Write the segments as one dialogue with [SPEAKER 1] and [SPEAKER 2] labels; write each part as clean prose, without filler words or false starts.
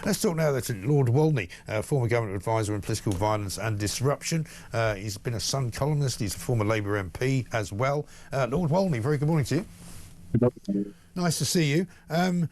[SPEAKER 1] Let's talk now to Lord Walney, former government advisor on political violence and disruption. He's been a Sun columnist. He's a former Labour MP as well. Lord Walney, very good morning to you.
[SPEAKER 2] Good morning.
[SPEAKER 1] Nice to see you. An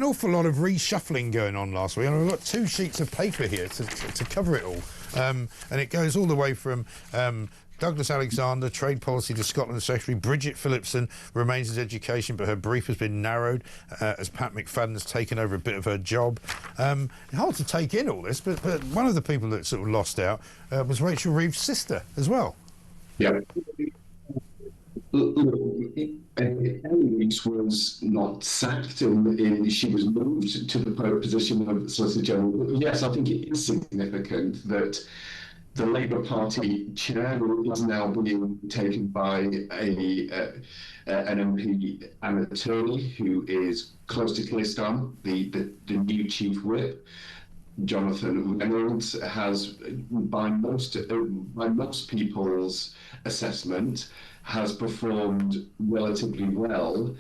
[SPEAKER 1] awful lot of reshuffling going on last week, and I've got 2 sheets of paper here to cover it all. And it goes all the way from Douglas Alexander, Trade Policy to Scotland Secretary. Bridget Phillipson remains as education, but her brief has been narrowed as Pat McFadden's taken over a bit of her job. Hard to take in all this, but one of the people that sort of lost out was Rachel Reeves' sister as well.
[SPEAKER 2] Yeah. Eloise was not sacked, and she was moved to the position of Solicitor General. Yes, I think it is significant that the Labour Party chair is now being taken by an MP, an attorney who is close to Keir Starmer, the new chief whip. Jonathan Reynolds has, by most people's assessment, has performed relatively well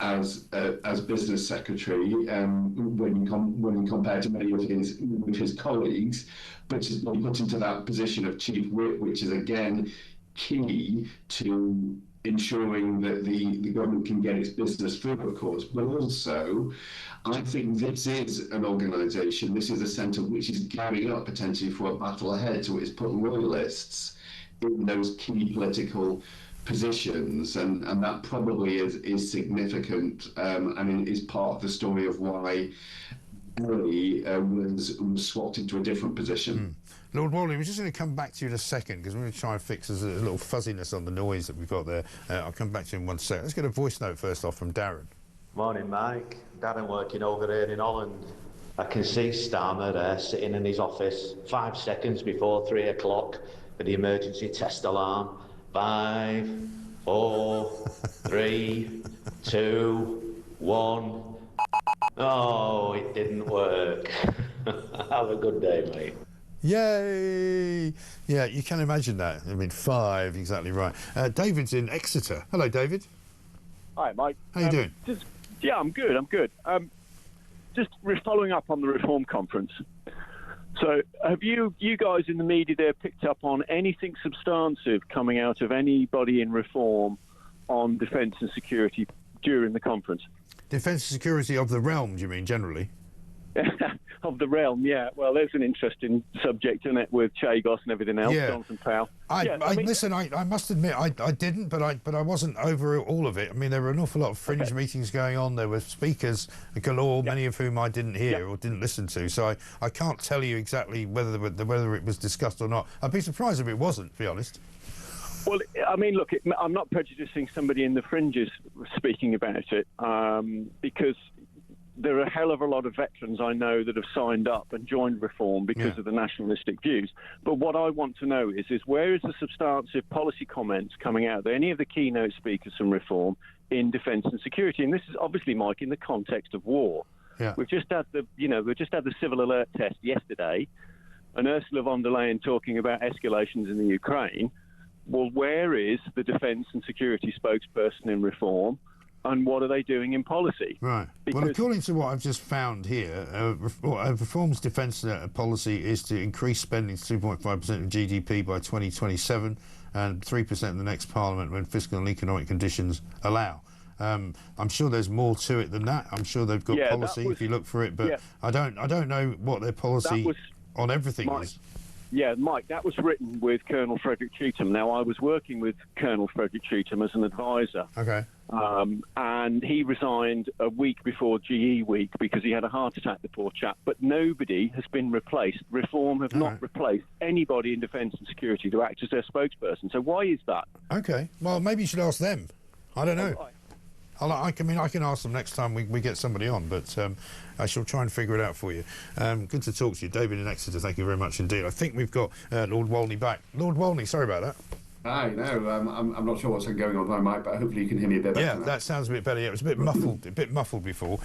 [SPEAKER 2] as business secretary when compared to many of his colleagues, but has been put into that position of chief whip, which is again key to ensuring that the government can get its business through, of course. But also, I think this is an organisation, this is a centre which is gearing up potentially for a battle ahead. So it's put royalists in those key political positions, and that probably is significant, and is part of the story of why Ellie was swapped into a different position.
[SPEAKER 1] Lord Walney, we're just going to come back to you in a second because we're going to try and fix there's a little fuzziness on the noise that we've got there. I'll come back to you in 1 second. Let's get a voice note first off from Darren.
[SPEAKER 3] Morning, Mike. Darren working over here in Holland. I can see Starmer there sitting in his office 5 seconds before 3 o'clock for the emergency test alarm. 5, 4, 3, 2, 1. Oh, it didn't work. Have a good day, mate.
[SPEAKER 1] Yay! Yeah, you can imagine that. I mean, 5, exactly right. David's in Exeter. Hello, David.
[SPEAKER 4] Hi, Mike.
[SPEAKER 1] How you doing?
[SPEAKER 4] I'm good. Just following up on the Reform Conference. So have you guys in the media there picked up on anything substantive coming out of anybody in Reform on defence and security during the conference?
[SPEAKER 1] Defence and security of the realm, do you mean, generally?
[SPEAKER 4] Of the realm, yeah. Well, there's an interesting subject in it with Chagos and everything else,
[SPEAKER 1] yeah.
[SPEAKER 4] Jonathan Powell.
[SPEAKER 1] Listen, I must admit, I didn't, but I wasn't over all of it. I mean, there were an awful lot of fringe meetings going on. There were speakers galore, many of whom I didn't hear or didn't listen to. So I can't tell you exactly whether it was discussed or not. I'd be surprised if it wasn't, to be honest.
[SPEAKER 4] Well, I mean, look, I'm not prejudicing somebody in the fringes speaking about it, because there are a hell of a lot of veterans I know that have signed up and joined Reform because of the nationalistic views. But what I want to know is where is the substantive policy comments coming out there, any of the keynote speakers from Reform in defence and security? And this is obviously, Mike, in the context of war.
[SPEAKER 1] Yeah.
[SPEAKER 4] We've just had the civil alert test yesterday, and Ursula von der Leyen talking about escalations in the Ukraine. Well, where is the defence and security spokesperson in Reform? And what are they doing in policy?
[SPEAKER 1] Right. Well, according to what I've just found here, Reform's defence policy is to increase spending to 2.5% of GDP by 2027 and 3% in the next Parliament when fiscal and economic conditions allow. I'm sure there's more to it than that. I'm sure they've got policy if you look for it, but I don't know what their policy on everything is.
[SPEAKER 4] Yeah, Mike, that was written with Colonel Frederick Cheetham. Now, I was working with Colonel Frederick Cheetham as an advisor.
[SPEAKER 1] Okay.
[SPEAKER 4] And he resigned a week before GE week because he had a heart attack, the poor chap. But nobody has been replaced. Reform have not replaced anybody in defence and security to act as their spokesperson. So why is that?
[SPEAKER 1] Okay. Well, maybe you should ask them. I don't know. I can ask them next time we get somebody on, but I shall try and figure it out for you. Good to talk to you. David in Exeter, thank you very much indeed. I think we've got Lord Walney back. Lord Walney, sorry about that.
[SPEAKER 2] Hi, no, I'm not sure what's going on with my mic, but hopefully you can hear me a bit better.
[SPEAKER 1] Yeah, that sounds a bit better. Yeah, it was a bit muffled before.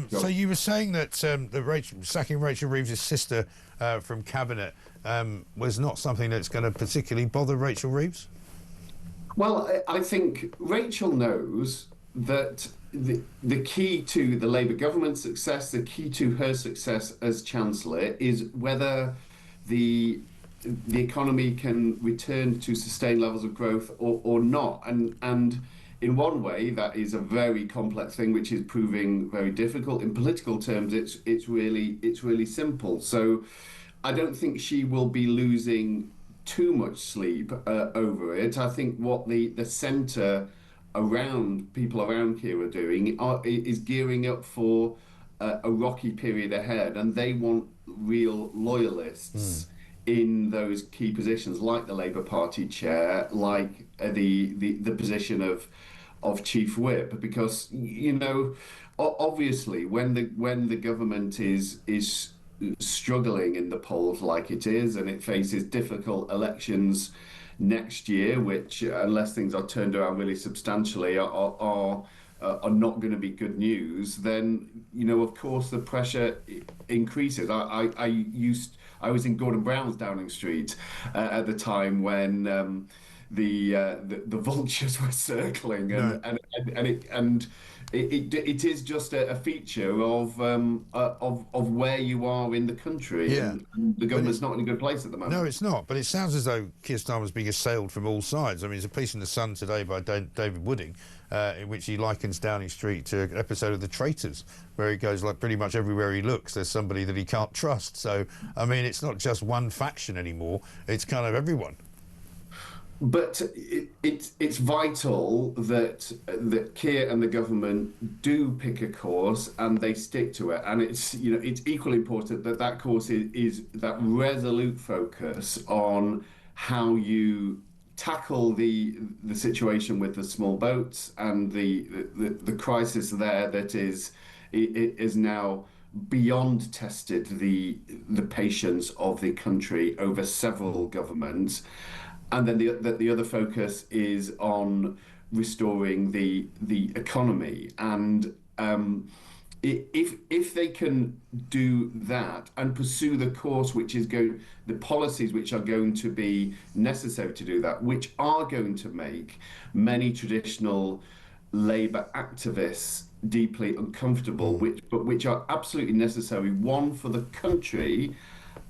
[SPEAKER 1] So you were saying that sacking Rachel Reeves' sister from Cabinet was not something that's going to particularly bother Rachel Reeves?
[SPEAKER 2] Well, I think Rachel knows that the key to the Labour government's success, the key to her success as Chancellor, is whether the economy can return to sustained levels of growth or not. And in one way, that is a very complex thing, which is proving very difficult. In political terms, it's really simple. So I don't think she will be losing too much sleep over it. I think what the centre around people around here are doing is gearing up for a rocky period ahead, and they want real loyalists in those key positions, like the Labour Party chair, like the position of chief whip, because obviously when the government is struggling in the polls like it is, and it faces difficult elections next year, which, unless things are turned around really substantially, are not going to be good news, then of course the pressure increases. I was in Gordon Brown's Downing Street at the time when the vultures were circling, and it is just a feature of where you are in the country.
[SPEAKER 1] Yeah.
[SPEAKER 2] And the government's not in a good place at the moment.
[SPEAKER 1] No, it's not. But it sounds as though Keir Starmer's being assailed from all sides. I mean, there's a piece in the Sun today by David Wooding, in which he likens Downing Street to an episode of The Traitors, where he goes, like, pretty much everywhere he looks, there's somebody that he can't trust. So, I mean, it's not just one faction anymore. It's kind of everyone.
[SPEAKER 2] But it's vital that Keir and the government do pick a course and they stick to it. And it's equally important that course is that resolute focus on how you tackle the situation with the small boats and the crisis there that is now beyond tested the patience of the country over several governments. And then the other focus is on restoring the economy. And if they can do that and pursue the course the policies which are going to be necessary to do that, which are going to make many traditional Labour activists deeply uncomfortable, which are absolutely necessary, one, for the country,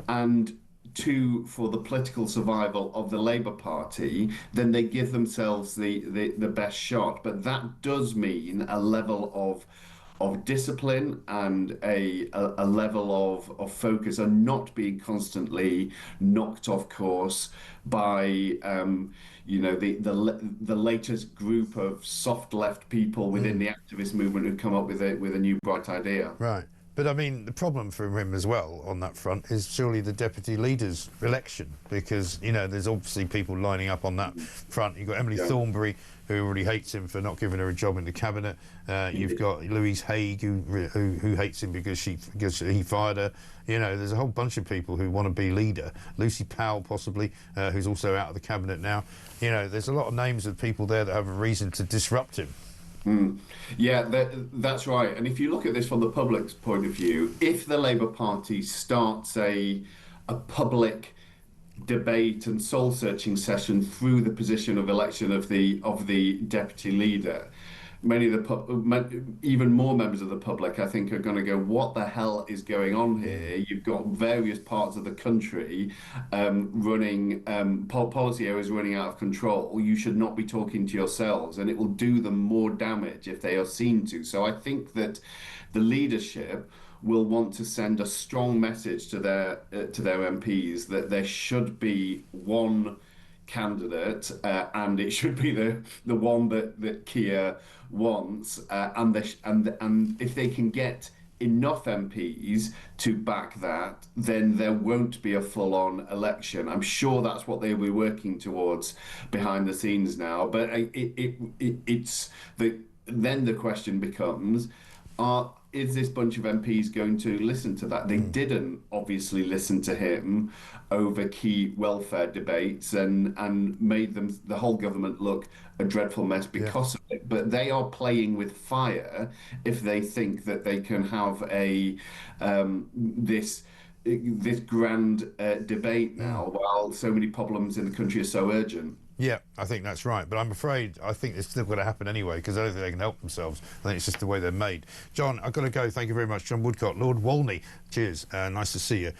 [SPEAKER 2] and two, for the political survival of the Labour Party, then they give themselves the best shot. But that does mean a level of discipline and a level of focus, and not being constantly knocked off course by the latest group of soft left people within the activist movement who come up with a new bright idea.
[SPEAKER 1] Right. But I mean, the problem for him as well on that front is surely the deputy leader's election, because there's obviously people lining up on that front. You've got Emily Thornberry, who already hates him for not giving her a job in the cabinet. You've got Louise Haigh, who hates him because he fired her. There's a whole bunch of people who want to be leader. Lucy Powell, possibly, who's also out of the cabinet now. There's a lot of names of people there that have a reason to disrupt him.
[SPEAKER 2] Yeah, that's right. And if you look at this from the public's point of view, if the Labour Party starts a public debate and soul-searching session through the position of election of the deputy leader, even more members of the public, I think, are going to go, what the hell is going on here? You've got various parts of the country running policy areas running out of control. You should not be talking to yourselves, and it will do them more damage if they are seen to. So I think that the leadership will want to send a strong message to their MPs that there should be one candidate, and it should be the one that Keir wants, and if they can get enough MPs to back that, then there won't be a full-on election. I'm sure that's what they'll be working towards behind the scenes now. But then the question becomes, is this bunch of MPs going to listen to that? They didn't obviously listen to him over key welfare debates and made the whole government look a dreadful mess because of it. But they are playing with fire if they think that they can have this grand debate now while so many problems in the country are so urgent.
[SPEAKER 1] Yeah, I think that's right. But I'm afraid I think it's still going to happen anyway, because I don't think they can help themselves. I think it's just the way they're made. John, I've got to go. Thank you very much. John Woodcock, Lord Walney. Cheers. Nice to see you.